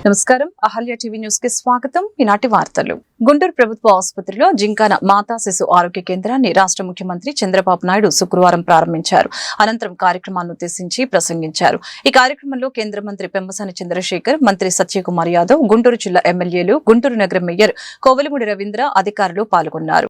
నమస్కారం. Ahalya TV news కి స్వాగతం. ఈనాటి వార్తలు. గుంటూరు ప్రభుత్వ ఆసుపత్రిలో జింకాన మాతా శిశు ఆరోగ్య కేంద్రాన్ని రాష్ట్ర ముఖ్యమంత్రి చంద్రబాబు నాయుడు శుక్రవారం ప్రారంభించారు. అనంతరం కార్యక్రమాన్ని ఉద్దేశించి ప్రసంగించారు. ఈ కార్యక్రమంలో కేంద్ర మంత్రి పెమ్మసాని చంద్రశేఖర్, మంత్రి సత్యకుమార్ యాదవ్, గుంటూరు జిల్లా ఎమ్మెల్యేలు, గుంటూరు నగర మేయర్ కోవెలమూడి రవీంద్ర, అధికారులు పాల్గొన్నారు.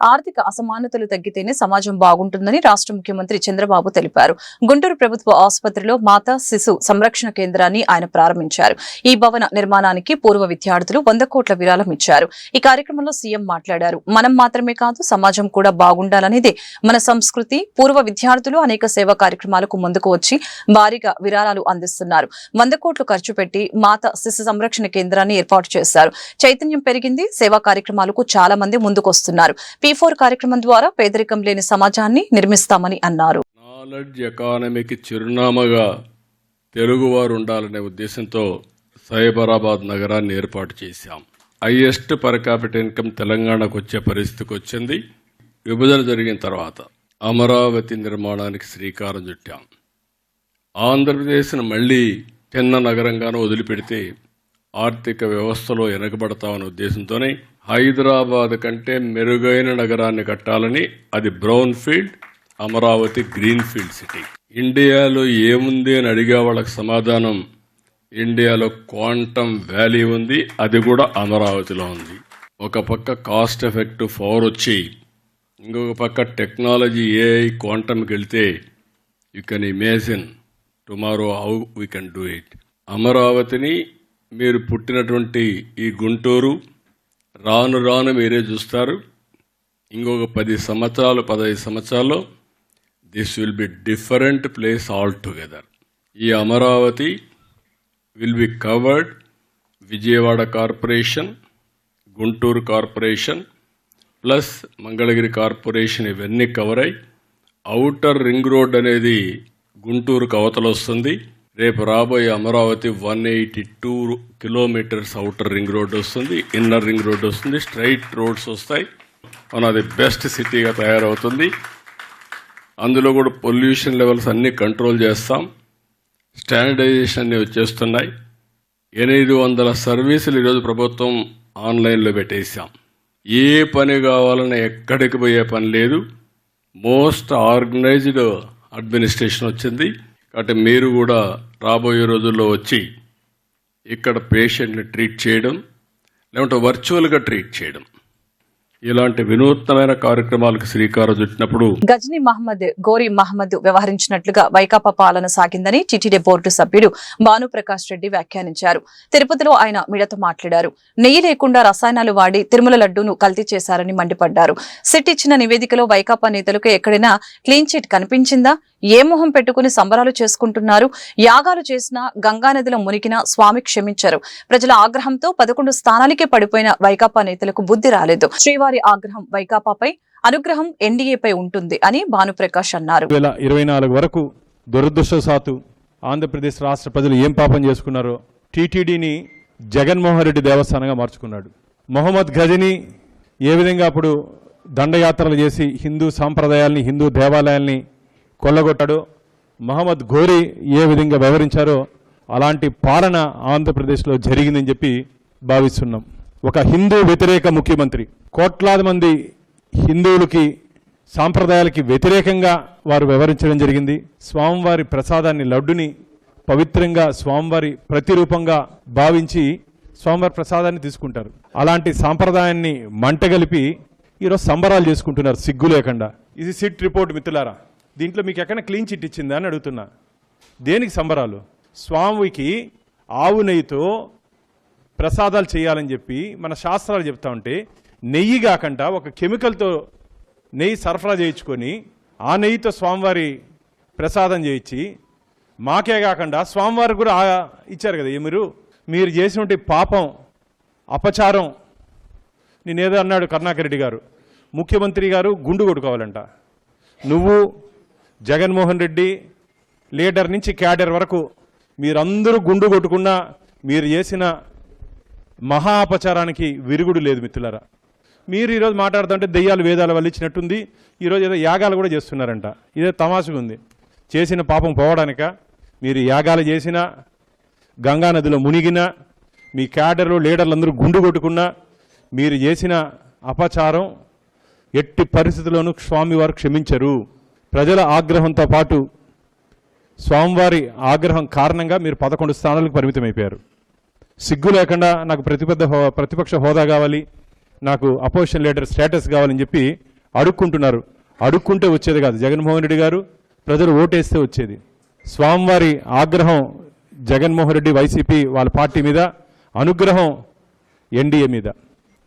ఆర్థిక అసమానతలు తగ్గితేనే సమాజం బాగుంటుందని రాష్ట్ర ముఖ్యమంత్రి చంద్రబాబు తెలిపారు. గుంటూరు ప్రభుత్వ ఆసుపత్రిలో మాతా శిశు సంరక్షణ కేంద్రాన్ని ఆయన ప్రారంభించారు. ఈ భవన నిర్మాణానికి పూర్వ విద్యార్థులు 100 కోట్ల విరాళం ఇచ్చారు. ఈ కార్యక్రమంలో సీఎం మాట్లాడారు. మనం మాత్రమే కాదు, సమాజం కూడా బాగుండాలనేదే మన సంస్కృతి. పూర్వ విద్యార్థులు అనేక సేవా కార్యక్రమాలకు ముందుకు వచ్చి భారీగా విరాళాలు అందిస్తున్నారు. 100 కోట్లు ఖర్చు పెట్టి మాతా శిశు సంరక్షణ కేంద్రాన్ని ఏర్పాటు చేశారు. చైతన్యం పెరిగింది. సేవా కార్యక్రమాలకు చాలా మంది ముందుకొస్తున్నారు. P4 కార్యక్రమం ద్వారా పేదరికం లేని సమాజాన్ని నిర్మిస్తామని అన్నారు. నాలెడ్జ్ ఎకానమీకి చిరునామాగా తెలుగువారు ఉండాలనే ఉద్దేశంతో సైబరాబాద్ నగరాన్ని ఏర్పాటు చేశాం. హైయెస్ట్ పర్ క్యాపిటల్ ఇన్కమ్ తెలంగాణకు వచ్చే పరిస్థితికి వచ్చింది. విభజన జరిగిన తర్వాత అమరావతి నిర్మాణానికి శ్రీకారం చుట్టాం. ఆంధ్రప్రదేశ్ను మళ్లీ చిన్న నగరంగానూ వదిలిపెడితే ఆర్థిక వ్యవస్థలో వెనకబడతామనే ఉద్దేశంతోనే హైదరాబాద్ కంటే మెరుగైన నగరాన్ని కట్టాలని, అది brown field, Amaravati green field city. ఇండియాలో ఏముంది అని అడిగే వాళ్ళకి సమాధానం, ఇండియాలో క్వాంటమ్ వ్యాలీ ఉంది, అది కూడా అమరావతిలో ఉంది. ఒక పక్క కాస్ట్ ఎఫెక్టివ్ పవర్ వచ్చి, ఇంకొక పక్క టెక్నాలజీ ఏఐ క్వాంటమ్కి వెళ్తే you can imagine tomorrow how we can do it. అమరావతిని మీరు పుట్టినటువంటి ఈ గుంటూరు రాను రాను మీరే చూస్తారు. ఇంకొక 10 సంవత్సరాలు 15 సంవత్సరాల్లో this will be different place all together. ఈ Amaravati will be covered. Vijayawada corporation, Guntur corporation plus Mangalagiri corporation ఇవన్నీ కవర్ అయ్యి ఔటర్ రింగ్ రోడ్ అనేది గుంటూరుకు అవతల వస్తుంది. రేపు రాబోయే Amaravati 182 kilometres outer ring road వస్తుంది, ఇన్నర్ రింగ్ రోడ్ వస్తుంది, స్ట్రైట్ రోడ్స్ వస్తాయి. వన్ ఆఫ్ ది బెస్ట్ సిటీగా తయారవుతుంది. అందులో కూడా పొల్యూషన్ లెవెల్స్ అన్నీ కంట్రోల్ చేస్తాం. స్టాండర్డైజేషన్ అన్నీ వచ్చేస్తున్నాయి. 800 సర్వీసులు ఈరోజు ప్రభుత్వం ఆన్లైన్లో పెట్టేశాం. ఏ పని కావాలన్నా ఎక్కడికి పోయే పని లేదు. మోస్ట్ ఆర్గనైజ్డ్ అడ్మినిస్ట్రేషన్ వచ్చింది. కాబట్టి మీరు కూడా రాబోయే రోజుల్లో వచ్చి ఇక్కడ పేషెంట్ని ట్రీట్ చేయడం, లేకుంటే వర్చువల్గా ట్రీట్ చేయడం, ఇలాంటి వినూత్నమైన కార్యక్రమాలకు శ్రీకారం చుట్టినప్పుడు గజనీ మహమ్మద్, గోరీ మహమ్మద్ వ్యవహరించినట్లుగా వైకాపా పాలన సాగిందని టీటీడీ బోర్డు సభ్యుడు భానుప్రకాష్ రెడ్డి వ్యాఖ్యానించారు. తిరుపతిలో ఆయన మీడియాతో మాట్లాడారు. నెయ్యి లేకుండా రసాయనాలు వాడి తిరుమల లడ్డూను కల్తీ చేశారని మండిపడ్డారు. సిట్ ఇచ్చిన నివేదికలో వైకాపా నేతలకు ఎక్కడైనా క్లీన్ చిట్ కనిపించిందా? ఏ మొహం పెట్టుకుని సంబరాలు చేసుకుంటున్నారు? యాగాలు చేసినా, గంగానదిలో మునిగినా స్వామి క్షమించారు. ప్రజల ఆగ్రహంతో 11 స్థానాలకే పడిపోయిన వైకాపా నేతలకు బుద్ధి రాలేదు. శ్రీవారి ఆగ్రహం వైకాపాపై, అనుగ్రహం ఎన్డీఏపై ఉంటుంది అని భానుప్రకాష్ అన్నారు. 2024 వరకు దురదృష్టవశాత్తు ఆంధ్రప్రదేశ్ రాష్ట్ర ప్రజలు ఏం పాపం చేసుకున్నారో టీటీడీని జగన్మోహన్ రెడ్డి దేవస్థానంగా మార్చుకున్నాడు. మొహమ్మద్ గజనీ ఏ విధంగా అప్పుడు దండయాత్రలు చేసి హిందూ సాంప్రదాయాల్ని, హిందూ దేవాలయాల్ని కొల్లగొట్టాడో, మహమ్మద్ ఘోరీ ఏ విధంగా వ్యవహరించారో అలాంటి పాలన ఆంధ్రప్రదేశ్లో జరిగిందని చెప్పి భావిస్తున్నాం. ఒక హిందూ వ్యతిరేక ముఖ్యమంత్రి, కోట్లాది మంది హిందువులకి సాంప్రదాయాలకి వ్యతిరేకంగా వారు వ్యవహరించడం జరిగింది. స్వామివారి ప్రసాదాన్ని, లడ్డుని పవిత్రంగా స్వామివారి ప్రతిరూపంగా భావించి స్వామివారి ప్రసాదాన్ని తీసుకుంటారు. అలాంటి సాంప్రదాయాన్ని మంటగలిపి ఈరోజు సంబరాలు చేసుకుంటున్నారు సిగ్గు లేకుండా. ఇది సిట్ రిపోర్ట్ మిత్రులారా. దీంట్లో మీకు ఎక్కడ క్లీన్ చిట్ ఇచ్చిందా అని అడుగుతున్నా. దేనికి సంబరాలు? స్వామికి ఆవు నెయ్యితో ప్రసాదాలు చేయాలని చెప్పి మన శాస్త్రాలు చెప్తా ఉంటే, నెయ్యి కాకుండా ఒక కెమికల్తో నెయ్యి సరఫరా చేయించుకొని ఆ నెయ్యితో స్వామివారి ప్రసాదం చేయించి, మాకే కాకుండా స్వామివారికి కూడా ఇచ్చారు కదా. మీరు చేసినటువంటి పాపం, అపచారం. నేనేదో అన్నాడు కరుణాకర్ రెడ్డి గారు, ముఖ్యమంత్రి గారు గుండు కొట్టుకోవాలంట. నువ్వు, జగన్మోహన్ రెడ్డి, లీడర్ నుంచి క్యాడర్ వరకు మీరందరూ గుండు కొట్టుకున్నా మీరు చేసిన మహా అపచారానికి విరుగుడు లేదు మిత్రులారా. మీరు ఈరోజు మాట్లాడుతుంటే దెయ్యాలు వేదాలు వల్లించినట్టుంది. ఈరోజు ఏదో యాగాలు కూడా చేస్తున్నారంట. ఇదే తమాషగా ఉంది. చేసిన పాపం పోవడానిక? మీరు యాగాలు చేసినా, గంగానదిలో మునిగినా, మీ క్యాడర్లు లీడర్లందరూ గుండు కొట్టుకున్నా, మీరు చేసిన అపచారం ఎట్టి పరిస్థితుల్లోనూ స్వామివారు క్షమించరు. ప్రజల ఆగ్రహంతో పాటు స్వామివారి ఆగ్రహం కారణంగా మీరు 11 స్థానాలకు పరిమితమైపోయారు. సిగ్గు లేకుండా నాకు ప్రతిపక్ష హోదా కావాలి, నాకు అపోజిషన్ లీడర్ స్టేటస్ కావాలని చెప్పి అడుక్కుంటున్నారు. అడుక్కుంటే వచ్చేది కాదు. జగన్మోహన్ రెడ్డి గారు ప్రజలు ఓటేస్తే వచ్చేది. స్వామివారి ఆగ్రహం జగన్మోహన్ రెడ్డి వైసీపీ వాళ్ళ పార్టీ మీద, అనుగ్రహం ఎన్డీఏ మీద.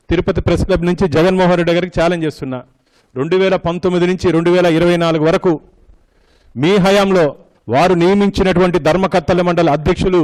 తిరుపతి ప్రెస్ క్లబ్ నుంచి జగన్మోహన్ రెడ్డి గారికి ఛాలెంజ్ చేస్తున్నా, 2019 నుంచి 2024 వరకు మీ హయాంలో వారు నియమించినటువంటి ధర్మకర్తల మండలి అధ్యక్షులు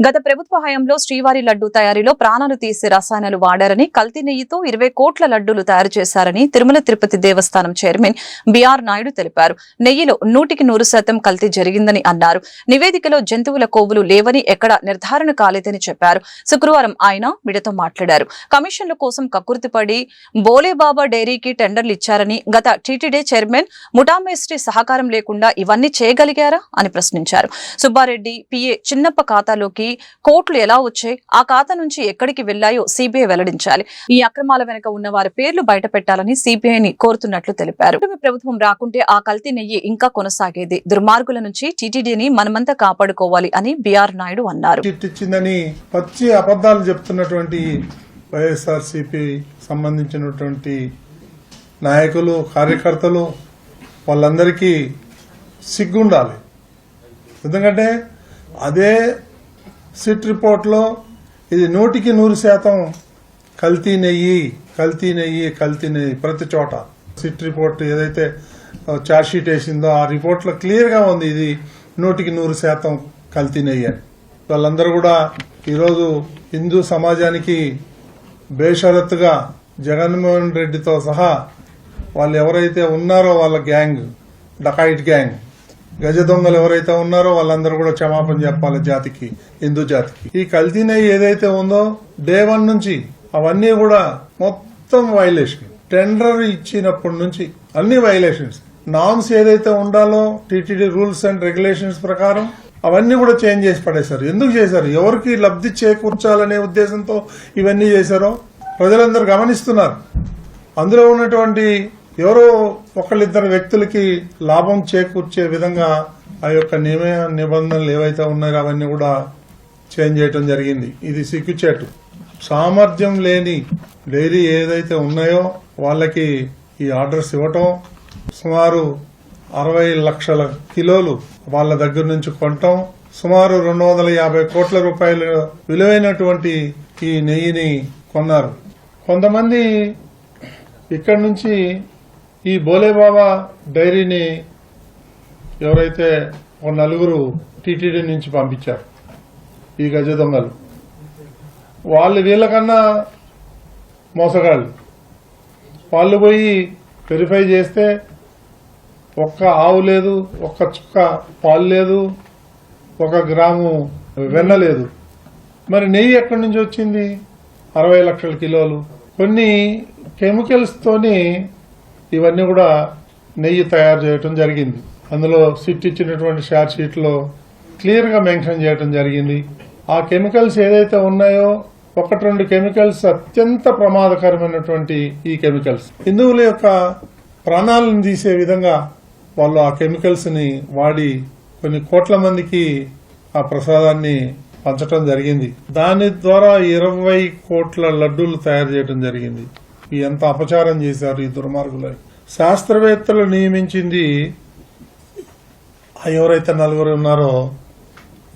గత ప్రభుత్వ హయాంలో శ్రీవారి లడ్డూ తయారీలో ప్రాణాలు తీసే రసాయనాలు వాడారని, కల్తీ నెయ్యితో 20 కోట్ల లడ్డూలు తయారు చేశారని తిరుమల తిరుపతి దేవస్థానం చైర్మన్ బిఆర్ నాయుడు తెలిపారు. నెయ్యిలో 100% కల్తీ జరిగిందని అన్నారు. నివేదికలో జంతువుల కొవ్వులు లేవని ఎక్కడ నిర్ధారణ కాలేదని చెప్పారు. శుక్రవారం ఆయన మీడియాతో మాట్లాడారు. కమిషన్ల కోసం కక్కుర్తిపడి బోలేబాబా డైరీకి టెండర్లు ఇచ్చారని, గత టీటీడీ చైర్మన్ ముఠామేస్ట్రీ సహకారం లేకుండా ఇవన్నీ చేయగలిగారా అని ప్రశ్నించారు. సుబ్బారెడ్డి పిఏ చిన్నప్ప ఖాతాలోకి కోట్లు ఎలా వచ్చాయి, ఆ ఖాతా నుంచి ఎక్కడికి వెళ్లాయో సిబిఐ వెల్లడించాలి. ఈ అక్రమాల వెనుక ఉన్న వారి పేర్లు బయట పెట్టాలని సిబిఐని కోరుతున్నట్లు తెలిపారు. ప్రభుత్వం రాకుంటే ఆ కల్తీ నెయ్యి ఇంకా కొనసాగేది. దుర్మార్గుల నుంచి టీటీడీని మనమంతా కాపాడుకోవాలి అని బిఆర్ నాయుడు అన్నారు. పచ్చి అబద్దాలు చెప్తున్నటువంటి వైఎస్ఆర్సీపీ సంబంధించినటువంటి నాయకులు, కార్యకర్తలు వాళ్ళందరికీ సిగ్గుండాలి. ఎందుకంటే అదే సిట్ రిపోర్ట్లో ఇది 100% కల్తీ నెయ్యి ప్రతి చోట. సిట్ రిపోర్ట్ ఏదైతే ఛార్జ్షీట్ వేసిందో ఆ రిపోర్ట్లో క్లియర్గా ఉంది ఇది 100% కల్తీ నెయ్యి అని. వాళ్ళందరూ కూడా ఈరోజు హిందూ సమాజానికి బేషరత్తుగా జగన్మోహన్ రెడ్డితో సహా వాళ్ళు ఎవరైతే ఉన్నారో వాళ్ళ గ్యాంగ్, డకాయిట్ గ్యాంగ్, గజ దొంగలు ఎవరైతే ఉన్నారో వాళ్ళందరూ కూడా క్షమాపణ చెప్పాలి జాతికి, హిందూ జాతికి. ఈ కల్తీ నెయ్యి ఏదైతే ఉందో డే 1 నుంచి అవన్నీ కూడా మొత్తం వైలేషన్. టెండర్ ఇచ్చినప్పటి నుంచి అన్ని వైలేషన్స్. నామ్స్ ఏదైతే ఉండాలో టీటీడీ రూల్స్ అండ్ రెగ్యులేషన్స్ ప్రకారం అవన్నీ కూడా చేంజ్ చేసి పడేశారు. ఎందుకు చేశారు? ఎవరికి లబ్ధి చేకూర్చాలనే ఉద్దేశంతో ఇవన్నీ చేశారో ప్రజలందరూ గమనిస్తున్నారు. అందులో ఉన్నటువంటి ఎవరో ఒకళ్ళిద్దరు వ్యక్తులకి లాభం చేకూర్చే విధంగా ఆ యొక్క నిబంధనలు ఏవైతే ఉన్నాయో అవన్నీ కూడా చేంజ్ చేయడం జరిగింది. ఇది సిగ్గుచేటు. సామర్థ్యం లేని డైరీ ఏదైతే ఉన్నాయో వాళ్ళకి ఈ ఆర్డర్స్ ఇవ్వటం, సుమారు 60 లక్షల కిలోలు వాళ్ళ దగ్గర నుంచి కొనటం, సుమారు 250 కోట్ల రూపాయల విలువైనటువంటి ఈ నెయ్యిని కొన్నారు. కొంతమంది ఇక్కడి నుంచి ఈ బోలేబాబా డైరీని ఎవరైతే ఒక 4 టీటీడీ నుంచి పంపించారు ఈ గజ దొంగలు, వాళ్ళు వీళ్ళకన్నా మోసగాళ్ళు. వాళ్ళు పోయి వెరిఫై చేస్తే ఒక్క ఆవు లేదు, ఒక్క చుక్క పాలు లేదు, 1 గ్రాము వెన్న లేదు. మరి నెయ్యి ఎక్కడి నుంచి వచ్చింది? 60 లక్షల కిలోలు. కొన్ని కెమికల్స్ తోని ఇవన్నీ కూడా నెయ్యి తయారు చేయడం జరిగింది. అందులో సిట్ ఇచ్చినటువంటి షార్ట్ షీట్ లో క్లియర్ గా మెన్షన్ చేయడం జరిగింది. ఆ కెమికల్స్ ఏదైతే ఉన్నాయో 1-2 కెమికల్స్ అత్యంత ప్రమాదకరమైనటువంటి ఈ కెమికల్స్, హిందువుల యొక్క ప్రాణాలను తీసే విధంగా వాళ్ళు ఆ కెమికల్స్ ని వాడి కొన్ని కోట్ల మందికి ఆ ప్రసాదాన్ని పంచడం జరిగింది. దాని ద్వారా 20 కోట్ల లడ్డూలు తయారు చేయడం జరిగింది. ఎంత అపచారం చేశారు ఈ దుర్మార్గులు. శాస్త్రవేత్తలు నియమించింది ఎవరైతే 4 ఉన్నారో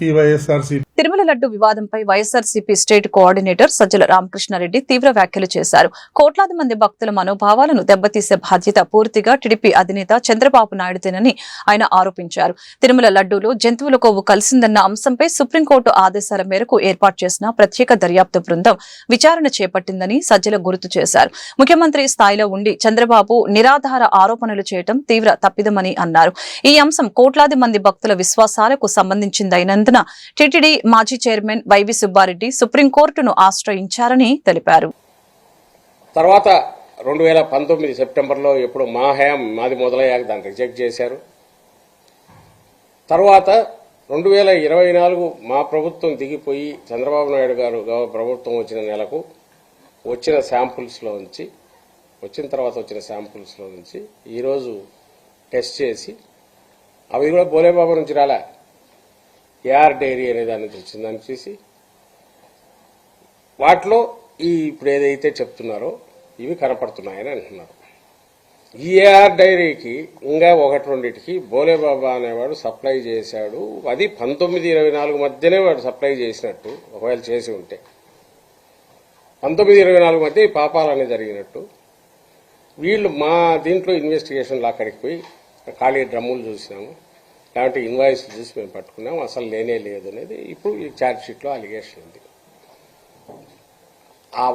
ఈ వైఎస్ఆర్సీపీ. తిరుమల లడ్డు వివాదంపై వైఎస్ఆర్సీపీ స్టేట్ కోఆర్డినేటర్ సజ్జల రామకృష్ణారెడ్డి తీవ్ర వ్యాఖ్యలు చేశారు. కోట్లాది మంది భక్తుల మనోభావాలను దెబ్బతీసే బాధ్యత పూర్తిగా టీడీపీ అధినేత చంద్రబాబు నాయుడుదేనని ఆయన ఆరోపించారు. తిరుమల లడ్డూలో జంతువుల కొవ్వు కలిసిందన్న అంశంపై సుప్రీంకోర్టు ఆదేశాల మేరకు ఏర్పాటు చేసిన ప్రత్యేక దర్యాప్తు బృందం విచారణ చేపట్టిందని సజ్జల గుర్తు చేశారు. ముఖ్యమంత్రి స్థాయిలో ఉండి చంద్రబాబు నిరాధార ఆరోపణలు చేయడం తీవ్ర తప్పిదమని అన్నారు. ఈ అంశం కోట్లాది మంది భక్తుల విశ్వాసాలకు సంబంధించిందైనందున టీటీడీ మాజీ చైర్మన్ వైవి సుబ్బారెడ్డి సుప్రీంకోర్టును ఆశ్రయించారని తెలిపారు. తర్వాత 2019 సెప్టెంబర్లో మాది మొదలయ్యాక దాన్ని రిజెక్ట్ చేశారు. తర్వాత 2024 మా ప్రభుత్వం దిగిపోయి చంద్రబాబు నాయుడు గారు ప్రభుత్వం వచ్చిన నెలకు వచ్చిన శాంపుల్స్లో నుంచి ఈరోజు టెస్ట్ చేసి అవి కూడా బోలేబాబా నుంచి రాలే, ఏఆర్ డైరీ అనే దాని నుంచి వచ్చిందని చూసి వాటిలో ఇప్పుడు ఏదైతే చెప్తున్నారో ఇవి కనపడుతున్నాయని అంటున్నారు. ఈ ఏఆర్ డైరీకి ఇంకా 1-2కి బోలేబాబా అనేవాడు సప్లై చేశాడు. అది 1924 మధ్యనే వాడు సప్లై చేసినట్టు, ఒకవేళ చేసి ఉంటే 1924 మధ్య ఈ పాపాలనే జరిగినట్టు. వీళ్ళు మా దీంట్లో ఇన్వెస్టిగేషన్లో అక్కడికి పోయి ఖాళీ డ్రమ్ములు చూసినాము, లేదంటే ఇన్వాయిస్లు చూసి మేము పట్టుకున్నాము, అసలు లేనే లేదు అనేది ఇప్పుడు ఈ ఛార్జ్ షీట్లో అలిగేషన్ ఉంది.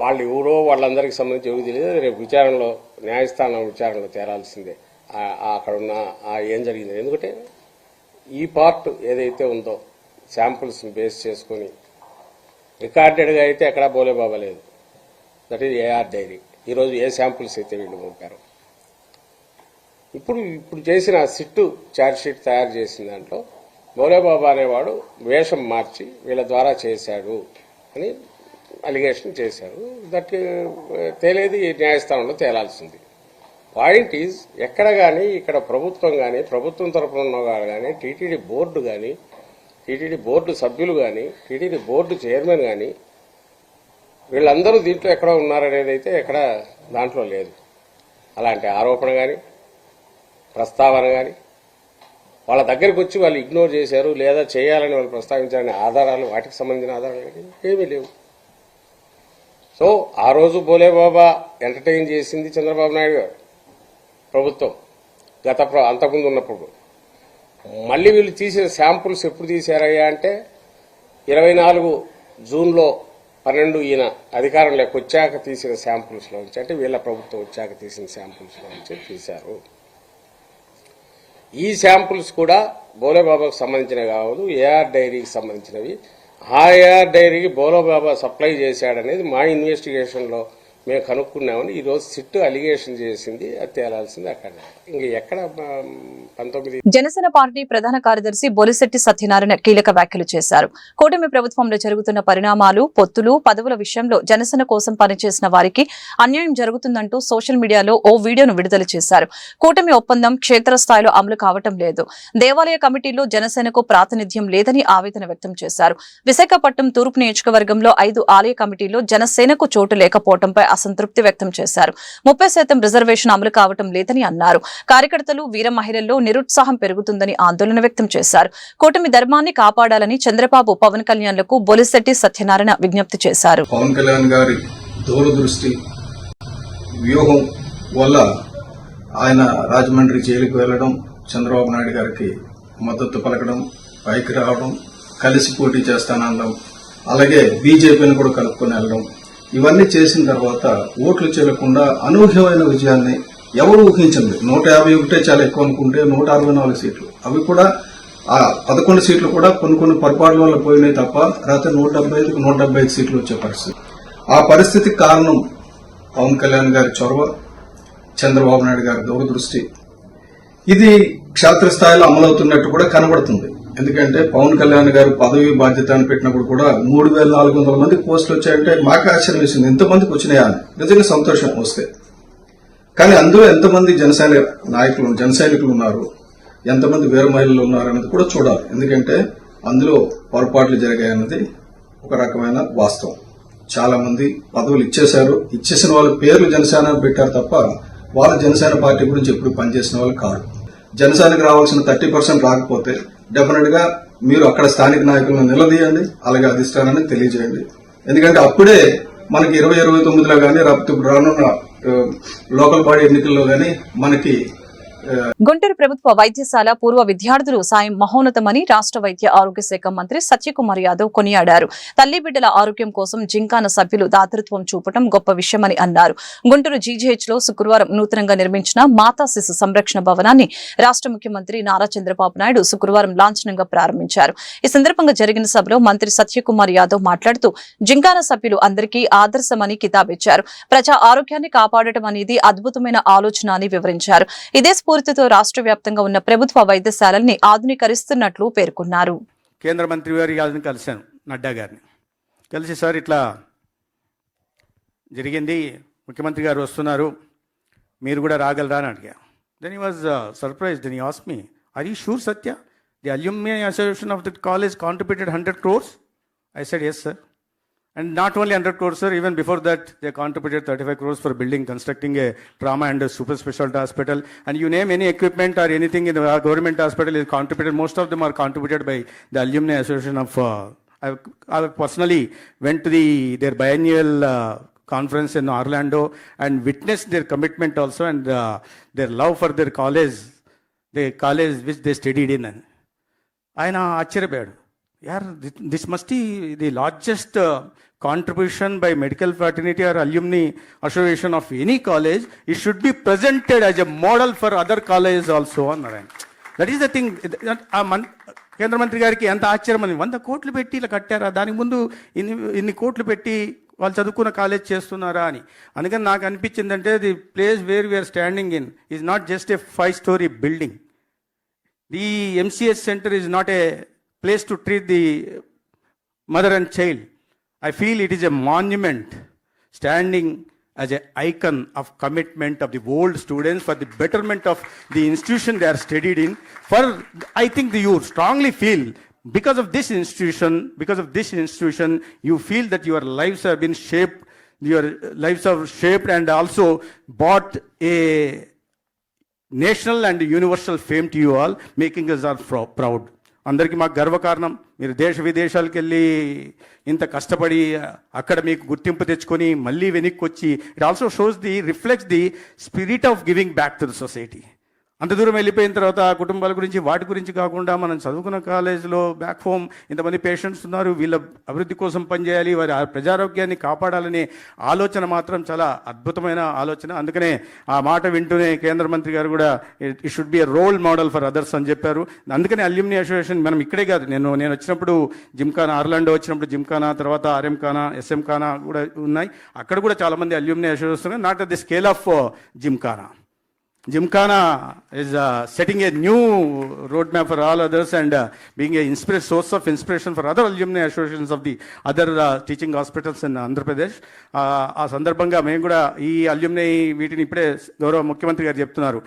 వాళ్ళు ఎవరో వాళ్ళందరికీ సంబంధించి ఎవరికి తెలియదు. రేపు విచారణలో న్యాయస్థానం విచారణలో తేరాల్సిందే అక్కడున్న ఏం జరిగింది. ఎందుకంటే ఈ పార్ట్ ఏదైతే ఉందో శాంపుల్స్ని బేస్ చేసుకొని రికార్డెడ్గా అయితే ఎక్కడా బోలేబాబా లేదు. That is AR dairy. ఈరోజు ఏ శాంపుల్స్ అయితే వీళ్ళు పంపారు, ఇప్పుడు చేసిన సిట్టు ఛార్జ్ షీట్ తయారు చేసిన దాంట్లో బోలేబాబా అనేవాడు వేషం మార్చి వీళ్ళ ద్వారా చేశాడు అని అలిగేషన్ చేశారు. దట్ తేలేది న్యాయస్థానంలో తేలాల్సింది. పాయింట్ ఈజ్ ఎక్కడ కానీ ఇక్కడ ప్రభుత్వం కానీ, ప్రభుత్వం తరఫున ఉన్నవారు కానీ, టీటీడీ బోర్డు కానీ, టీటీడీ బోర్డు సభ్యులు కానీ, టీటీడీ బోర్డు చైర్మన్ కానీ వీళ్ళందరూ దీంట్లో ఎక్కడ ఉన్నారనేది అయితే ఎక్కడ దాంట్లో లేదు. అలాంటి ఆరోపణ కానీ ప్రస్తావన కానీ వాళ్ళ దగ్గరికి వచ్చి వాళ్ళు ఇగ్నోర్ చేశారు లేదా చేయాలని వాళ్ళు ప్రస్తావించారనే ఆధారాలు, వాటికి సంబంధించిన ఆధారాలు ఏమీ లేవు. సో ఆ రోజు బోలేబాబా ఎంటర్టైన్ చేసింది చంద్రబాబు నాయుడు గారు ప్రభుత్వం అంతకుముందు ఉన్నప్పుడు. మళ్ళీ వీళ్ళు తీసిన శాంపుల్స్ ఎప్పుడు తీశారయ్యా అంటే 24 జూన్లో 12 ఈయన అధికారంలోకి వచ్చాక తీసిన శాంపుల్స్లో నుంచి, అంటే వీళ్ళ ప్రభుత్వం వచ్చాక తీసిన శాంపుల్స్లో నుంచి తీశారు. ఈ శాంపుల్స్ కూడా బోలేబాబాకు సంబంధించినవి కావదు, ఏఆర్ డైరీకి సంబంధించినవి. ఆ ఏఆర్ డైరీకి బోలేబాబా సప్లై చేశాడనేది మా ఇన్వెస్టిగేషన్లో మేము కనుక్కున్నామని ఈరోజు సిట్టు అలిగేషన్ చేసింది. అది తేలాల్సింది అక్కడ. ఇంక ఎక్కడ 19 జనసేన పార్టీ ప్రధాన కార్యదర్శి బొలిశెట్టి సత్యనారాయణ కీలక వ్యాఖ్యలు చేశారు. కూటమి ప్రభుత్వంలో జరుగుతున్న పరిణామాలు, పొత్తులు, పదవుల విషయంలో జనసేన కోసం పనిచేసిన వారికి అన్యాయం జరుగుతుందంటూ సోషల్ మీడియాలో ఓ వీడియోను విడుదల చేశారు. కూటమి ఒప్పందం క్షేత్రస్థాయిలో అమలు కావటం లేదు. దేవాలయ కమిటీలో జనసేనకు ప్రాతినిధ్యం లేదని ఆవేదన వ్యక్తం చేశారు. విశాఖపట్నం తూర్పు నియోజకవర్గంలో 5 ఆలయ కమిటీలో జనసేనకు చోటు లేకపోవడంపై అసంతృప్తి వ్యక్తం చేశారు. 30% రిజర్వేషన్ అమలు కావటం లేదని అన్నారు. కార్యకర్తలు, వీర మహిళల్లో నిరుత్సాహం పెరుగుతుందని ఆందోళన వ్యక్తం చేశారు. కూటమి ధర్మాన్ని కాపాడాలని చంద్రబాబు, పవన్ కళ్యాణ్లకు బొలిశెట్టి సత్యనారాయణ విజ్ఞప్తి చేశారు. పవన్ కళ్యాణ్ గారి దూరదృష్టి వ్యూహం వల్ల ఆయన రాజమండ్రి జైలుకు వెళ్లడం, చంద్రబాబు నాయుడు గారికి మద్దతు పలకడం, పైకి రావడం, కలిసి పోటీ చేస్తానడం, అలాగే బీజేపీని కూడా కలుపుకొని వెళ్లడం, ఇవన్నీ చేసిన తర్వాత ఓట్లు చెల్లకుండా అనూహ్యమైన విజయాన్ని ఎవరు ఊహించండి. 151 చాలా ఎక్కువ అనుకుంటే 164 సీట్లు, అవి కూడా ఆ 11 సీట్లు కూడా కొన్ని పొరపాట్ల వల్ల పోయినాయి తప్ప రాత్రి 175 సీట్లు వచ్చే పరిస్థితి. ఆ పరిస్థితికి కారణం పవన్ కళ్యాణ్ గారి చొరవ, చంద్రబాబు నాయుడు గారి దూరదృష్టి. ఇది క్షేత్రస్థాయిలో అమలవుతున్నట్టు కూడా కనబడుతుంది. ఎందుకంటే పవన్ కళ్యాణ్ గారు పదవి బాధ్యత అని పెట్టినప్పుడు కూడా 3400 మందికి పోస్టులు వచ్చాయంటే మాకు ఆశ్చర్యం వేసింది. ఎంతమందికి వచ్చినాయా అని నిజంగా సంతోషం వస్తే. కానీ అందులో ఎంతమంది జన సైనికులు ఉన్నారు, ఎంతమంది వీర మహిళలు ఉన్నారు అన్నది కూడా చూడాలి. ఎందుకంటే అందులో పొరపాట్లు జరిగాయన్నది ఒక రకమైన వాస్తవం. చాలా మంది పదవులు ఇచ్చేశారు, ఇచ్చేసిన వాళ్ళ పేర్లు జనసేన పెట్టారు తప్ప వాళ్ళ జనసేన పార్టీ గురించి ఎప్పుడు పనిచేసిన వాళ్ళు కాదు. జనసేనకు రావాల్సిన 30% రాకపోతే డెఫినెట్ గా మీరు అక్కడ స్థానిక నాయకులను నిలదీయండి, అలాగే అధిష్టానాన్ని తెలియజేయండి. ఎందుకంటే అప్పుడే మనకి 2029లో గానీ రానున్న లోకల్ బాడీ ఎన్నికల్లో గానీ మనకి గుంటూరు ప్రభుత్వ వైద్యశాల పూర్వ విద్యార్థులు సాయం మహోన్నతమని రాష్ట్ర వైద్య ఆరోగ్య శాఖ మంత్రి సత్యకుమార్ యాదవ్ కొనియాడారు. తల్లి బిడ్డల ఆరోగ్యం కోసం జింకాన సభ్యులు దాతృత్వం చూపడం గొప్ప విషయమని అన్నారు. గుంటూరు జీజీహెచ్ లో శుక్రవారం నూతనంగా నిర్మించిన మాతా శిశు సంరక్షణ భవనాన్ని రాష్ట్ర ముఖ్యమంత్రి నారా చంద్రబాబు నాయుడు శుక్రవారం లాంఛనంగా ప్రారంభించారు. ఈ సందర్భంగా జరిగిన సభలో మంత్రి సత్యకుమార్ యాదవ్ మాట్లాడుతూ జింకాన సభ్యులు అందరికీ ఆదర్శమని కితాబిచ్చారు. ప్రజా ఆరోగ్యాన్ని కాపాడటం అనేది అద్భుతమైన ఆలోచన అని వివరించారు. ఇదే స్ఫూర్తితో రాష్ట్ర వ్యాప్తంగా ఉన్న ప్రభుత్వ వైద్యశాలల్ని ఆధునీకరిస్తున్నట్లు పేర్కొన్నారు. కేంద్ర మంత్రి గారిని కలిశాను, నడ్డా గారిని కలిసి, సార్ ఇట్లా జరిగింది, ముఖ్యమంత్రి గారు వస్తున్నారు, మీరు కూడా రాగలరా అని అడిగా. Then he was surprise. Then he asked me, are you sure Satya, the alumni association of the college contributed 100 crores? I said, yes, sir. And not only 100 crores, sir, even before that, they contributed 35 crores for building, constructing a trauma and a super specialty hospital. And you name any equipment or anything in the government hospital is contributed. Most of them are contributed by the Alumni Association of, I personally went to their biennial conference in Orlando and witnessed their commitment also and their love for their college, the college which they studied in. ఆయన ఆశ్చర్యపోయాడు, యార్ this must the largest contribution by medical fraternity or alumni association of any college. It should be presented as a model for other colleges also అన్నాడు ఆయన. That is the thing. కేంద్ర మంత్రి గారికి ఎంత ఆశ్చర్యం అని, 100 కోట్లు పెట్టి ఇలా కట్టారా, దానికి ముందు ఇన్ని కోట్లు పెట్టి వాళ్ళు చదువుకున్న కాలేజ్ చేస్తున్నారా అని. అందుకని నాకు అనిపించిందంటే the place where we are standing in is not just a 5-story building. ది MCS center is not a place to treat the mother and child. I feel it is a monument standing as an icon of commitment of the old students for the betterment of the institution they are studied in. For I think you strongly feel because of this institution, you feel that your lives have been shaped, your lives are shaped and also brought a national and universal fame to you all, making us all proud. అందరికీ మాకు గర్వకారణం. మీరు దేశ విదేశాలకు వెళ్ళి ఇంత కష్టపడి అక్కడ మీకు గుర్తింపు తెచ్చుకొని మళ్ళీ వెనక్కి వచ్చి, it also shows reflects the spirit of giving back to the society. అంత దూరం వెళ్ళిపోయిన తర్వాత ఆ కుటుంబాల గురించి వాటి గురించి కాకుండా మనం చదువుకున్న కాలేజీలో బ్యాక్ హోమ్ ఇంతమంది పేషెంట్స్ ఉన్నారు, వీళ్ళ అభివృద్ధి కోసం పనిచేయాలి, వారి ప్రజారోగ్యాన్ని కాపాడాలనే ఆలోచన మాత్రం చాలా అద్భుతమైన ఆలోచన. అందుకనే ఆ మాట వింటూనే కేంద్ర మంత్రి గారు కూడా it should be a role model for others అని చెప్పారు. అందుకనే అల్యూమిని అసోసియేషన్ మనం ఇక్కడే కాదు, నేను వచ్చినప్పుడు జిమ్ఖానా, ఆర్లాండో వచ్చినప్పుడు జిమ్ఖానా, తర్వాత RM ఖానా, SM ఖానా కూడా ఉన్నాయి. అక్కడ కూడా చాలామంది alumni association, not at the scale of Gymkhana. Gymkhana is setting a new roadmap for all others and being a source of inspiration for other alumni associations of the other teaching hospitals in Andhra Pradesh. ఆ సందర్భంగా మేము కూడా ఈ alumni వీటిని ఇప్పుడే గౌరవ ముఖ్యమంత్రి గారు చెప్తున్నారు,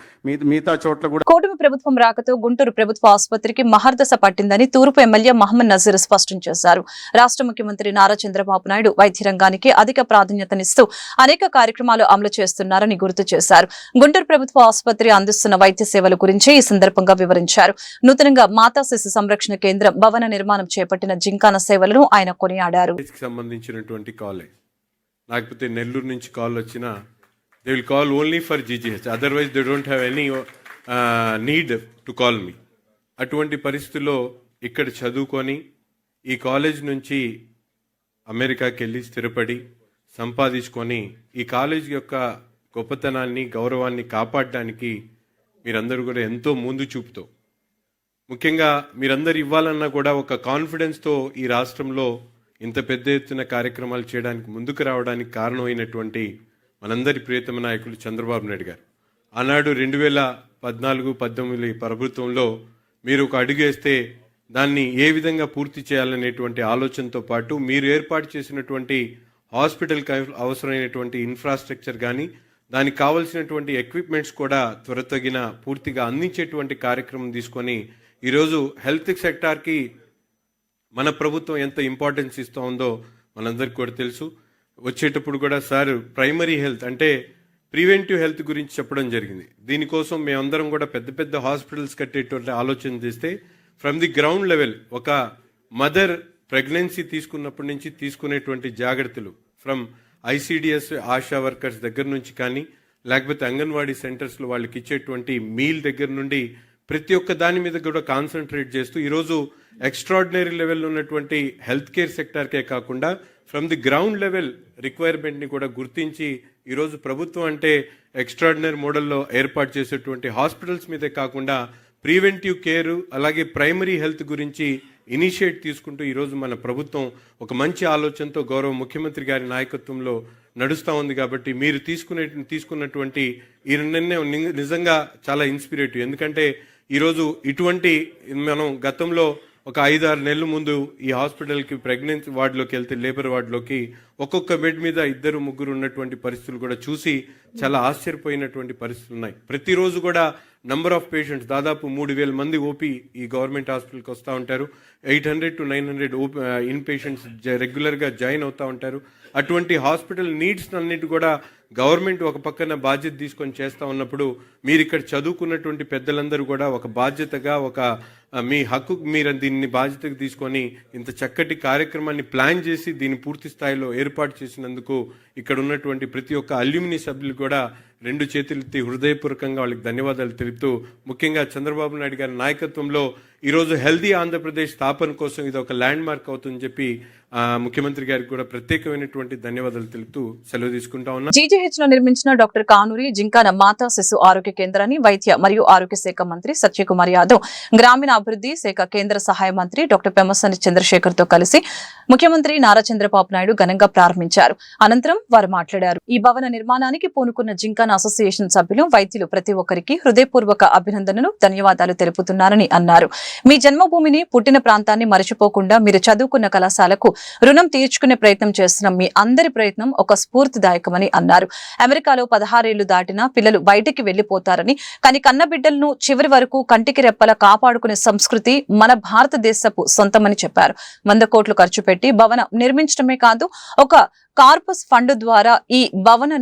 మిగతా చోట్ల కూడా. కూటమి ప్రభుత్వం రాకతో గుంటూరు ప్రభుత్వ ఆసుపత్రికి మహర్దశ పట్టిందని తూర్పు ఎమ్మెల్యే మహమ్మద్ నజీర్ స్పష్టం చేశారు. రాష్ట్ర ముఖ్యమంత్రి నారా చంద్రబాబు నాయుడు వైద్య రంగానికి అధిక ప్రాధాన్యతనిస్తూ అనేక కార్యక్రమాలు అమలు చేస్తున్నారని గుర్తు చేశారు. గుంటూరు ప్రభుత్వ ఆసుపత్రి అందిస్తున్న వైద్య సేవల గురించి ఈ సందర్భంగా వివరించారు. నూతనంగా మాతా శిశు సంరక్షణ కేంద్రం భవన నిర్మాణం చేపట్టిన జింకానా సేవలను ఆయన కొనియాడారు. సంబంధించినటువంటి కాల్, లేకపోతే నెల్లూరు నుంచి కాల్ వచ్చినా they will call only for GGH, otherwise they don't have any need to call me. అటువంటి పరిస్థితుల్లో ఇక్కడ చదువుకొని ఈ కాలేజ్ నుంచి అమెరికాకి వెళ్ళి స్థిరపడి సంపాదించుకొని ఈ కాలేజ్ యొక్క గొప్పతనాన్ని, గౌరవాన్ని కాపాడడానికి మీరందరూ కూడా ఎంతో ముందు చూపుతో, ముఖ్యంగా మీరందరూ ఇవ్వాలన్నా కూడా ఒక కాన్ఫిడెన్స్తో ఈ రాష్ట్రంలో ఇంత పెద్ద ఎత్తున కార్యక్రమాలు చేయడానికి ముందుకు రావడానికి కారణమైనటువంటి మనందరి ప్రియతమ నాయకులు చంద్రబాబు నాయుడు గారు. ఆనాడు 2014-19 ప్రభుత్వంలో మీరు ఒక అడుగు వేస్తే దాన్ని ఏ విధంగా పూర్తి చేయాలనేటువంటి ఆలోచనతో పాటు మీరు ఏర్పాటు చేసినటువంటి హాస్పిటల్కి అవసరమైనటువంటి ఇన్ఫ్రాస్ట్రక్చర్ కానీ, దానికి కావలసినటువంటి ఎక్విప్మెంట్స్ కూడా త్వరతగిన పూర్తిగా అందించేటువంటి కార్యక్రమం తీసుకొని ఈరోజు హెల్త్ సెక్టార్కి మన ప్రభుత్వం ఎంత ఇంపార్టెన్స్ ఇస్తూ ఉందో మనందరికీ కూడా తెలుసు. వచ్చేటప్పుడు కూడా సార్ ప్రైమరీ హెల్త్ అంటే ప్రివెంటివ్ హెల్త్ గురించి చెప్పడం జరిగింది. దీనికోసం మేమందరం కూడా పెద్ద పెద్ద హాస్పిటల్స్ కట్టేటువంటి ఆలోచన చేస్తే ఫ్రమ్ ది గ్రౌండ్ లెవెల్ ఒక మదర్ ప్రెగ్నెన్సీ తీసుకున్నప్పటి నుంచి తీసుకునేటువంటి జాగ్రత్తలు, ఫ్రమ్ ICDS ఆశా వర్కర్స్ దగ్గర నుంచి కానీ, లేకపోతే అంగన్వాడీ సెంటర్స్లో వాళ్ళకి ఇచ్చేటువంటి మీల్ దగ్గర నుండి ప్రతి ఒక్క దాని మీద కూడా కాన్సన్ట్రేట్ చేస్తూ ఈరోజు ఎక్స్ట్రాడినరీ లెవెల్లో ఉన్నటువంటి హెల్త్ కేర్ సెక్టార్కే కాకుండా ఫ్రమ్ ది గ్రౌండ్ లెవెల్ రిక్వైర్మెంట్ని కూడా గుర్తించి ఈరోజు ప్రభుత్వం అంటే ఎక్స్ట్రాడినరీ మోడల్లో ఏర్పాటు చేసేటువంటి హాస్పిటల్స్ మీదే కాకుండా ప్రివెంటివ్ కేర్ అలాగే ప్రైమరీ హెల్త్ గురించి ఇనిషియేట్ తీసుకుంటూ ఈరోజు మన ప్రభుత్వం ఒక మంచి ఆలోచనతో గౌరవ ముఖ్యమంత్రి గారి నాయకత్వంలో నడుస్తూ ఉంది. కాబట్టి మీరు తీసుకున్నటువంటి ఈ నిర్ణయం నిజంగా చాలా ఇన్స్పిరేటివ్. ఎందుకంటే ఈరోజు ఇటువంటి మనం గతంలో ఒక 5-6 నెలల ముందు ఈ హాస్పిటల్కి ప్రెగ్నెన్సీ వార్డులోకి వెళ్తే లేబర్ వార్డులోకి ఒక్కొక్క బెడ్ మీద 2-3 ఉన్నటువంటి పరిస్థితులు కూడా చూసి చాలా ఆశ్చర్యపోయినటువంటి పరిస్థితులు ఉన్నాయి. ప్రతిరోజు కూడా నంబర్ ఆఫ్ పేషెంట్స్ దాదాపు 3,000 మంది ఓపీ ఈ గవర్నమెంట్ హాస్పిటల్కి వస్తూ ఉంటారు. 800 to 900 ఇన్ పేషెంట్స్ రెగ్యులర్గా జాయిన్ అవుతూ ఉంటారు. అటువంటి హాస్పిటల్ నీడ్స్ అన్నిటి కూడా గవర్నమెంట్ ఒక పక్కన బాధ్యత తీసుకొని చేస్తూ ఉన్నప్పుడు మీరు ఇక్కడ చదువుకున్నటువంటి పెద్దలందరూ కూడా ఒక బాధ్యతగా మీ హక్కు మీరు దీన్ని బాధ్యతగా తీసుకొని ఇంత చక్కటి కార్యక్రమాన్ని ప్లాన్ చేసి దీన్ని పూర్తి స్థాయిలో ఏర్పాటు చేసినందుకు ఇక్కడ ఉన్నటువంటి ప్రతి ఒక్క అల్యూమిని సభ్యులు కూడా 2 చేతులెత్తి హృదయపూర్వకంగా వాళ్ళకి ధన్యవాదాలు తెలుపుతూ, ముఖ్యంగా చంద్రబాబు నాయుడు గారి నాయకత్వంలో ఈరోజు హెల్దీ ఆంధ్రప్రదేశ్ స్థాపన కోసం ఇది ఒక ల్యాండ్ మార్క్ అవుతుందని చెప్పి ముఖ్యమంత్రి గారికి కూడా ప్రత్యేకమైనటువంటి ధన్యవాదాలు తెలుపుతూ సెలవు తీసుకుంటా ఉన్నాం. జీజీహెచ్ లో నిర్మించిన డాక్టర్ కానూరి జింకాన మాతా శిశు ఆరోగ్య కేంద్రాన్ని వైద్య మరియు ఆరోగ్య శాఖ మంత్రి సత్యకుమార్ యాదవ్, గ్రామీణాభివృద్ధి శాఖ కేంద్ర సహాయ మంత్రి డాక్టర్ పెమ్మసాని చంద్రశేఖర్ తో కలిసి ముఖ్యమంత్రి నారా చంద్రబాబు నాయుడు ఘనంగా ప్రారంభించారు. అనంతరం వారు మాట్లాడారు. ఈ భవన నిర్మాణానికి పూనుకున్న జింకాన అసోసియేషన్ సభ్యులు, వైద్యులు ప్రతి ఒక్కరికి హృదయపూర్వక అభినందనలు, ధన్యవాదాలు తెలుపుతున్నారని అన్నారు. మీ జన్మభూమిని, పుట్టిన ప్రాంతాన్ని మరచిపోకుండా మీరు చదువుకున్న కళాశాలకు రుణం తీర్చుకునే ప్రయత్నం చేస్తున్న మీ అందరి ప్రయత్నం ఒక స్ఫూర్తిదాయకమని అన్నారు. అమెరికాలో 16 ఏళ్లు దాటినా పిల్లలు బయటికి వెళ్లిపోతారని, కానీ కన్న బిడ్డలను చివరి వరకు కంటికి రెప్పలా కాపాడుకునే సంస్కృతి మన భారతదేశపు సొంతమని చెప్పారు. 100 కోట్లు ఖర్చు పెట్టి భవనం నిర్మించడమే కాదు, ఒక కార్పస్ ఫండ్ ద్వారా ఈ భవన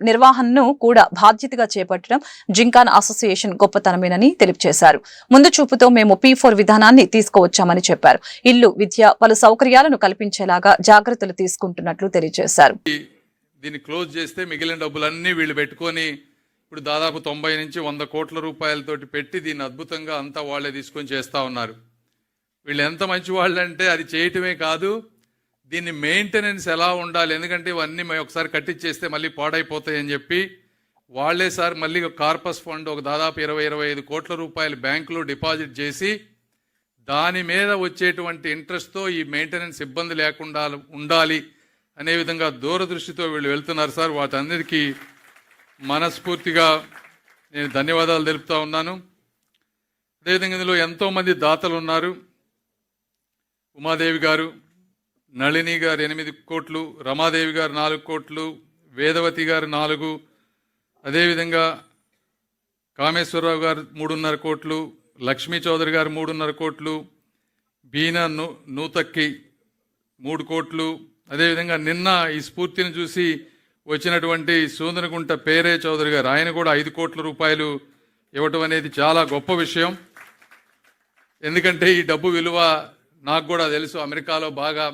నిర్వహణను కూడా బాధ్యతగా చేపట్టడం జింకానా అసోసియేషన్ గొప్పతనమేనని తెలియజేశారు. ముందు చూపుతో మేము P4 విధానాన్ని తీసుకువచ్చామని చెప్పారు. ఇల్లు, విద్య, పలు సౌకర్యాలను కల్పించేలాగా జాగ్రత్తలు తీసుకుంటున్నట్లు తెలియజేశారు. దీన్ని క్లోజ్ చేస్తే మిగిలిన డబ్బులన్నీ వీళ్ళు పెట్టుకొని ఇప్పుడు దాదాపు 90 నుంచి 100 కోట్ల రూపాయలతోటి పెట్టి దీన్ని అద్భుతంగా అంతా వాళ్లే తీసుకొని చేస్తా ఉన్నారు. వీళ్ళు ఎంత మంచి వాళ్ళు అంటే అది చేయటమే కాదు, దీన్ని మెయింటెనెన్స్ ఎలా ఉండాలి, ఎందుకంటే ఇవన్నీ ఒకసారి కట్టించేస్తే మళ్ళీ పాడైపోతాయని చెప్పి వాళ్లే సార్ మళ్ళీ కార్పస్ ఫండ్ ఒక దాదాపు 20-25 కోట్ల రూపాయలు బ్యాంకులో డిపాజిట్ చేసి దాని మీద వచ్చేటువంటి ఇంట్రెస్ట్తో ఈ మెయింటెనెన్స్ ఇబ్బంది లేకుండా ఉండాలి అనే విధంగా దూరదృష్టితో వీళ్ళు వెళ్తున్నారు సార్. వాటన్నిటికీ మనస్ఫూర్తిగా నేను ధన్యవాదాలు తెలుపుతా ఉన్నాను. అదేవిధంగా ఇందులో ఎంతోమంది దాతలు ఉన్నారు. ఉమాదేవి గారు, నళిని గారు 8 కోట్లు, రమాదేవి గారు 4 కోట్లు, వేదవతి గారు 4, అదేవిధంగా కామేశ్వరరావు గారు 3.5 కోట్లు, లక్ష్మీ చౌదరి గారు 3.5 కోట్లు, బీనా నూతక్కి 3 కోట్లు, అదేవిధంగా నిన్న ఈ స్ఫూర్తిని చూసి వచ్చినటువంటి సూదనగుంట పేరే చౌదరి గారు, ఆయన కూడా 5 కోట్ల రూపాయలు ఇవ్వటం అనేది చాలా గొప్ప విషయం. ఎందుకంటే ఈ డబ్బు విలువ నాకు కూడా తెలుసు. అమెరికాలో బాగా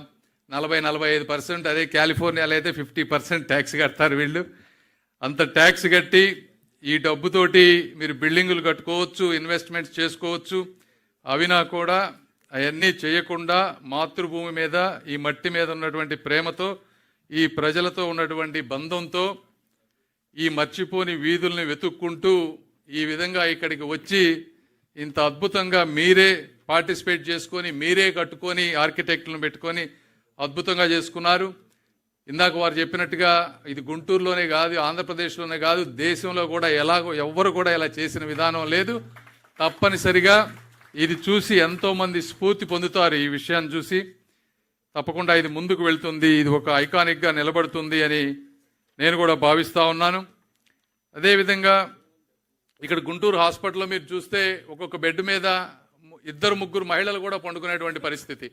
40-45%, అదే కాలిఫోర్నియాలో అయితే 50% ట్యాక్స్ కడతారు వీళ్ళు. అంత ట్యాక్స్ కట్టి ఈ డబ్బుతోటి మీరు బిల్డింగులు కట్టుకోవచ్చు, ఇన్వెస్ట్మెంట్స్ చేసుకోవచ్చు. అవినా కూడా అవన్నీ చేయకుండా మాతృభూమి మీద, ఈ మట్టి మీద ఉన్నటువంటి ప్రేమతో, ఈ ప్రజలతో ఉన్నటువంటి బంధంతో ఈ మర్చిపోని వీధుల్ని వెతుక్కుంటూ ఈ విధంగా ఇక్కడికి వచ్చి ఇంత అద్భుతంగా మీరే పార్టిసిపేట్ చేసుకొని, మీరే కట్టుకొని, ఆర్కిటెక్టులను పెట్టుకొని అద్భుతంగా చేసుకున్నారు. ఇందాక వారు చెప్పినట్టుగా ఇది గుంటూరులోనే కాదు, ఆంధ్రప్రదేశ్లోనే కాదు, దేశంలో కూడా ఎవ్వరు కూడా ఇలా చేసిన విధానం లేదు. తప్పనిసరిగా ఇది చూసి ఎంతోమంది స్ఫూర్తి పొందుతారు. ఈ విషయాన్ని చూసి తప్పకుండా ఇది ముందుకు వెళ్తుంది, ఇది ఒక ఐకానిక్గా నిలబడుతుంది అని నేను కూడా భావిస్తూ ఉన్నాను. అదేవిధంగా ఇక్కడ గుంటూరు హాస్పిటల్లో మీరు చూస్తే ఒక్కొక్క బెడ్ మీద 2-3 మహిళలు కూడా పండుకునేటువంటి పరిస్థితి.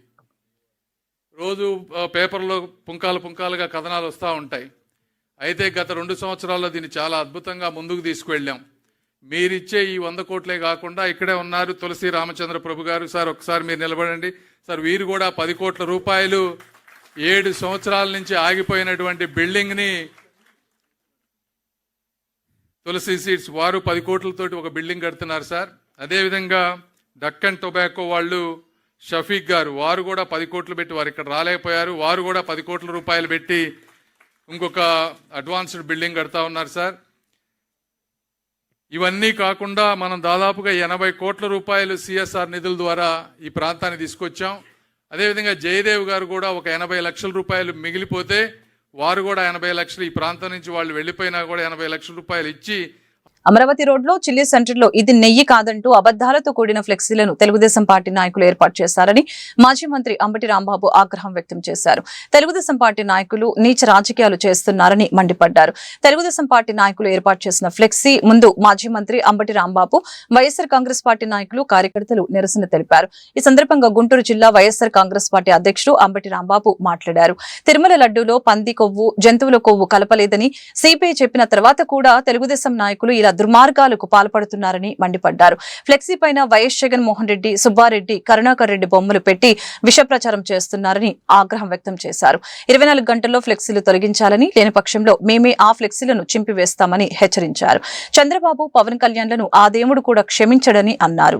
రోజు పేపర్లో పుంకాలుగా కథనాలు వస్తూ ఉంటాయి. అయితే గత 2 సంవత్సరాల్లో దీన్ని చాలా అద్భుతంగా ముందుకు తీసుకువెళ్ళాం. మీరిచ్చే ఈ 100 కోట్లే కాకుండా ఇక్కడే ఉన్నారు తులసి రామచంద్ర ప్రభు గారు. సార్ ఒకసారి మీరు నిలబడండి సార్. వీరు కూడా 10 కోట్ల రూపాయలు 7 సంవత్సరాల నుంచి ఆగిపోయినటువంటి బిల్డింగ్ని తులసి సీడ్స్ వారు 10 కోట్లతోటి ఒక బిల్డింగ్ కడుతున్నారు సార్. అదేవిధంగా డక్కన్ టొబాకో వాళ్ళు షఫీక్ గారు, వారు కూడా 10 కోట్లు పెట్టి, వారు ఇక్కడ రాలేకపోయారు, వారు కూడా 10 కోట్ల రూపాయలు పెట్టి ఇంకొక అడ్వాన్స్డ్ బిల్డింగ్ కడతా ఉన్నారు సార్. ఇవన్నీ కాకుండా మనం దాదాపుగా 80 కోట్ల రూపాయలు CSR నిధుల ద్వారా ఈ ప్రాంతాన్ని తీసుకొచ్చాం. అదేవిధంగా జయదేవ్ గారు కూడా ఒక 80 లక్షల రూపాయలు మిగిలిపోతే వారు కూడా 80 లక్షలు, ఈ ప్రాంతం నుంచి వాళ్ళు వెళ్ళిపోయినా కూడా 80 లక్షల రూపాయలు ఇచ్చి అమరావతి రోడ్లో చిల్లీ సెంటర్లో ఇది నెయ్యి కాదంటూ అబద్దాలతో కూడిన ఫ్లెక్సీలను తెలుగుదేశం పార్టీ నాయకులు ఏర్పాటు చేశారని మాజీ మంత్రి అంబటి రాంబాబు ఆగ్రహం వ్యక్తం చేశారు. తెలుగుదేశం పార్టీ నాయకులు నీచ రాజకీయాలు చేస్తున్నారని మండిపడ్డారు. తెలుగుదేశం పార్టీ నాయకులు ఏర్పాటు చేసిన ఫ్లెక్సీ ముందు మాజీ మంత్రి అంబటి రాంబాబు, వైఎస్ఆర్ కాంగ్రెస్ పార్టీ నాయకులు, కార్యకర్తలు నిరసన తెలిపారు. ఈ సందర్భంగా గుంటూరు జిల్లా వైఎస్ఆర్ కాంగ్రెస్ పార్టీ అధ్యక్షుడు అంబటి రాంబాబు మాట్లాడారు. తిరుమల లడ్డూలో పంది కొవ్వు, జంతువుల కొవ్వు కలపలేదని సిపిఐ చెప్పిన తర్వాత కూడా తెలుగుదేశం నాయకులు ఇలా దుర్మార్గాలకు పాల్పడుతున్నారని మండిపడ్డారు. ఫ్లెక్సీ పైన వైఎస్ జగన్మోహన్ రెడ్డి, సుబ్బారెడ్డి, కరుణాకర్ రెడ్డి బొమ్మలు పెట్టి విష ప్రచారం చేస్తున్నారని ఆగ్రహం వ్యక్తం చేశారు. 24 గంటల్లో ఫ్లెక్సీలు తొలగించాలని, లేని పక్షంలో మేమే ఆ ఫ్లెక్సీలను చింపివేస్తామని హెచ్చరించారు. చంద్రబాబు, పవన్ కళ్యాణ్లను ఆ దేవుడు కూడా క్షమించడని అన్నారు.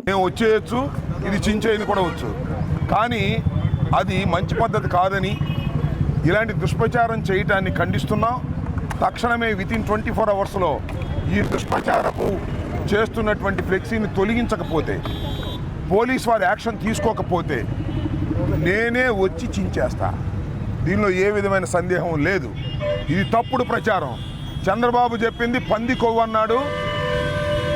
ఇది చించేది కూడా వచ్చు, కానీ అది మంచి పద్ధతి కాదని, ఇలాంటి దుష్ప్రచారం చేయటాన్ని ఖండిస్తున్నాం. తక్షణమే వితిన్ 24 అవర్స్లో ఈ దుష్ప్రచారపు చేస్తున్నటువంటి ఫ్లెక్సీని తొలగించకపోతే, పోలీస్ వారు యాక్షన్ తీసుకోకపోతే నేనే వచ్చి చించేస్తా. దీనిలో ఏ విధమైన సందేహం లేదు. ఇది తప్పుడు ప్రచారం. చంద్రబాబు చెప్పింది పంది కొవ్వు అన్నాడు,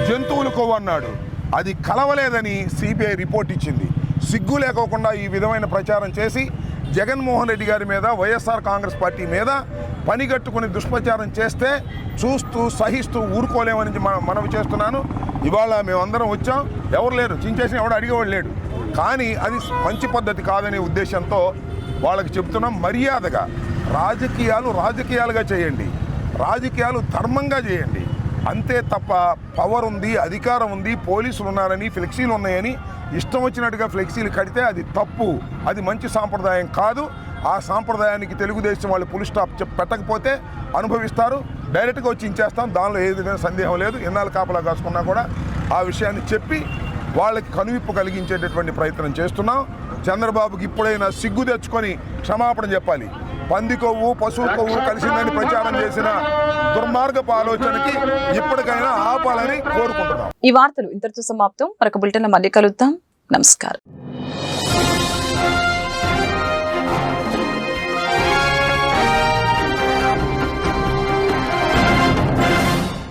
జంతువుల కొవ్వు అన్నాడు. అది కలవలేదని సిబిఐ రిపోర్ట్ ఇచ్చింది. సిగ్గు లేకోకుండా ఈ విధమైన ప్రచారం చేసి జగన్మోహన్ రెడ్డి గారి మీద, వైఎస్ఆర్ కాంగ్రెస్ పార్టీ మీద పనిగట్టుకుని దుష్ప్రచారం చేస్తే చూస్తూ సహిస్తూ ఊరుకోలేమని మనవి చేస్తున్నాను. ఇవాళ మేమందరం వచ్చాం, ఎవరు లేరు, చించేసిన ఎవడు అడిగేవాడు లేడు. కానీ అది మంచి పద్ధతి కాదనే ఉద్దేశంతో వాళ్ళకి చెప్తున్నాం. మర్యాదగా రాజకీయాలుగా చేయండి, రాజకీయాలు ధర్మంగా చేయండి. అంతే తప్ప పవర్ ఉంది, అధికారం ఉంది, పోలీసులు ఉన్నారని, ఫ్లెక్సీలు ఉన్నాయని ఇష్టం వచ్చినట్టుగా ఫ్లెక్సీలు కడితే అది తప్పు. అది మంచి సాంప్రదాయం కాదు. ఆ సాంప్రదాయానికి తెలుగుదేశం వాళ్ళు ఫుల్ స్టాప్ పెట్టకపోతే అనుభవిస్తారు. డైరెక్ట్గా వచ్చి ఇచ్చేస్తాం, దానిలో ఏ విధమైన సందేహం లేదు. ఎన్నాళ్ళు కాపలా కాసుకున్నా కూడా ఆ విషయాన్ని చెప్పి వాళ్ళకి కనువిప్పు కలిగించేటటువంటి ప్రయత్నం చేస్తున్నాం. చంద్రబాబుకి ఇప్పుడైనా సిగ్గు తెచ్చుకొని క్షమాపణ చెప్పాలి. పంది కొవ్వు, పశువు కొవ్వు కలిసిందని ప్రచారం చేసిన దుర్మార్గపు ఆలోచనకి ఇప్పటికైనా ఆపాలని కోరుకుంటున్నాం. ఈ వార్తలు ఇంతటితో సమాప్తం. మరొక బులెటిన్లో మళ్ళీ కలుద్దాం. నమస్కారం.